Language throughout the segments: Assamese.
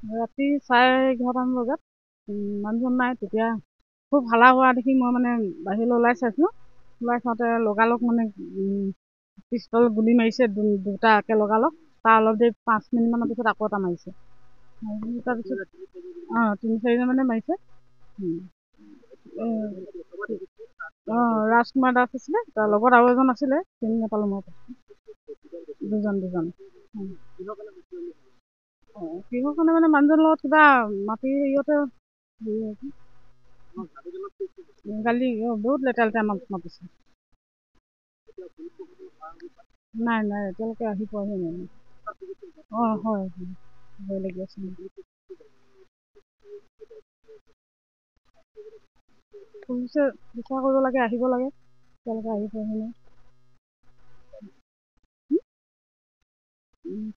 ৰাতি 11:30মান বজাত মানুহজন নাই। তেতিয়া খুব হাল্লা হোৱা দেখি মই মানে বাহিৰলৈ ওলাই চাইছোঁ। ওলাই চাওঁতে লগালগ মানে পিষ্টল গুলি মাৰিছে দুটা একে লগালগ। তাৰ অলপ দেৰি 5 মিনিটমানৰ পিছত আকৌ এটা মাৰিছে। তাৰপিছত 3-4জন মানে মাৰিছে। ৰাজকুমাৰ দাস আছিলে, তাৰ লগত আৰু এজন আছিলে, চিনি নাপালোঁ মই। দুজন। কিহৰ কাৰণে মানে মানুহজনৰ লগত কিবা মাটি হেৰিয়তে গালি বহুত লেতেৰা মাতিছে। নাই এতিয়ালৈকে আহি পোৱাহি নাই। হয় ভয় লাগি আছে। পুলিচে বিচাৰ কৰিব লাগে, আহিব লাগে, এতিয়ালৈকে আহি পোৱাহি নাই।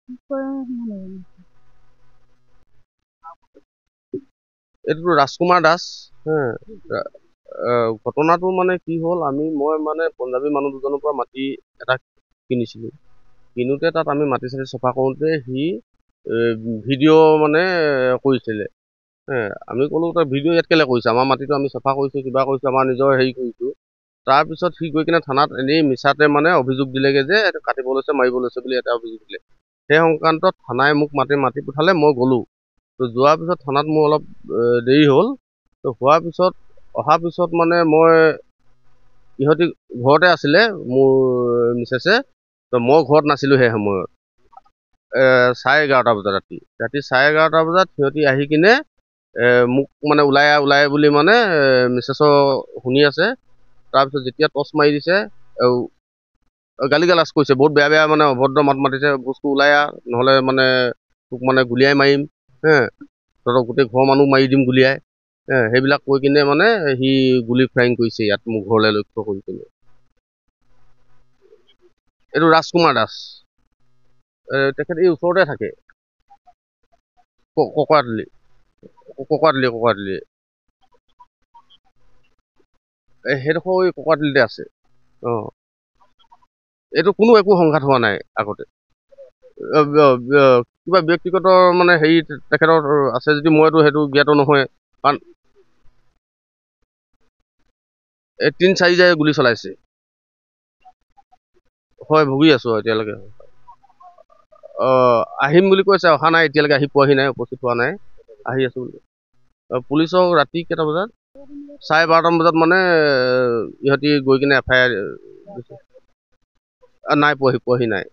কি কৰে নাজানো। এইটো ৰাজকুমাৰ দাস। ঘটনাটো মানে কি হ'ল, মই মানে পঞ্জাবী মানুহ দুজনৰ পৰা মাটি এটা কিনিছিলোঁ। কিনোতে তাত আমি মাটি চাটি চফা কৰোঁতে সি ভিডিঅ' মানে কৰিছিলে। আমি ক'লো তই ভিডিঅ' ইয়াত কেলৈ কৰিছ? আমাৰ মাটিটো আমি চফা কৰিছোঁ, কিবা কৰিছোঁ, আমাৰ নিজৰ হেৰি কৰিছোঁ। তাৰপিছত সি গৈ কিনে থানাত এনেই মিছাতে মানে অভিযোগ দিলেগৈ যে এইটো কাটিব লৈছে, মাৰিব লৈছে বুলি এটা অভিযোগ দিলে। সেই সংক্ৰান্তত থানাই মোক মাতি পঠালে, মই গ'লোঁ। তো যোৱাৰ পিছত থানাত মোৰ অলপ দেৰি হ'ল। তো অহাৰ পিছত মানে ইহঁতি ঘৰতে আছিলে, মোৰ মিছেছে। তো মই ঘৰত নাছিলোঁ সেই সময়ত। 11:30 বজাত ৰাতি 11:30 বজাত সিহঁতি আহি কিনে মোক মানে ওলাই বুলি মানে মিছেছৰ শুনি আছে। তাৰপিছত যেতিয়া টৰ্চ মাৰি দিছে, গালি গালাজ কৰিছে, বহুত বেয়া মানে অভদ্ৰ মাত মাতিছে, বস্তু ওলাই নহ'লে মানে তোক মানে গুলিয়াই মাৰিম, তহঁতক গোটেই ঘৰৰ মানুহ মাৰি দিম গুলিয়াই। সেইবিলাক কৈ কিনে মানে সি গুলি ফায়াৰিং কৰিছে ইয়াত মোৰ ঘৰলৈ লক্ষ্য কৰি কিনে। এইটো ৰাজকুমাৰ দাস। তেখেত এই ওচৰতে থাকে, ককৰাতলি। সেইডোখৰ ককৰাতলিতে আছে। এইটো একো সংঘাত হোৱা নাই আগতে। কিবা ব্যক্তিগত মানে হেৰি তেখেতৰ আছে যদি মইতো সেইটো জ্ঞাত নহয়। কাৰণ 3-4 জাগে গুলি চলাইছে। হয়, ভুগি আছো এতিয়ালৈকে। আহিম বুলি কৈছে, অহা নাই এতিয়ালৈকে, আহি পোৱাহি নাই, উপস্থিত হোৱা নাই। আহি আছো বুলি। পুলিচক ৰাতি কেইটা বজাত? 12:30 বজাত মানে ইহঁতি গৈ কিনে FIR নাই পোৱাহি নাই।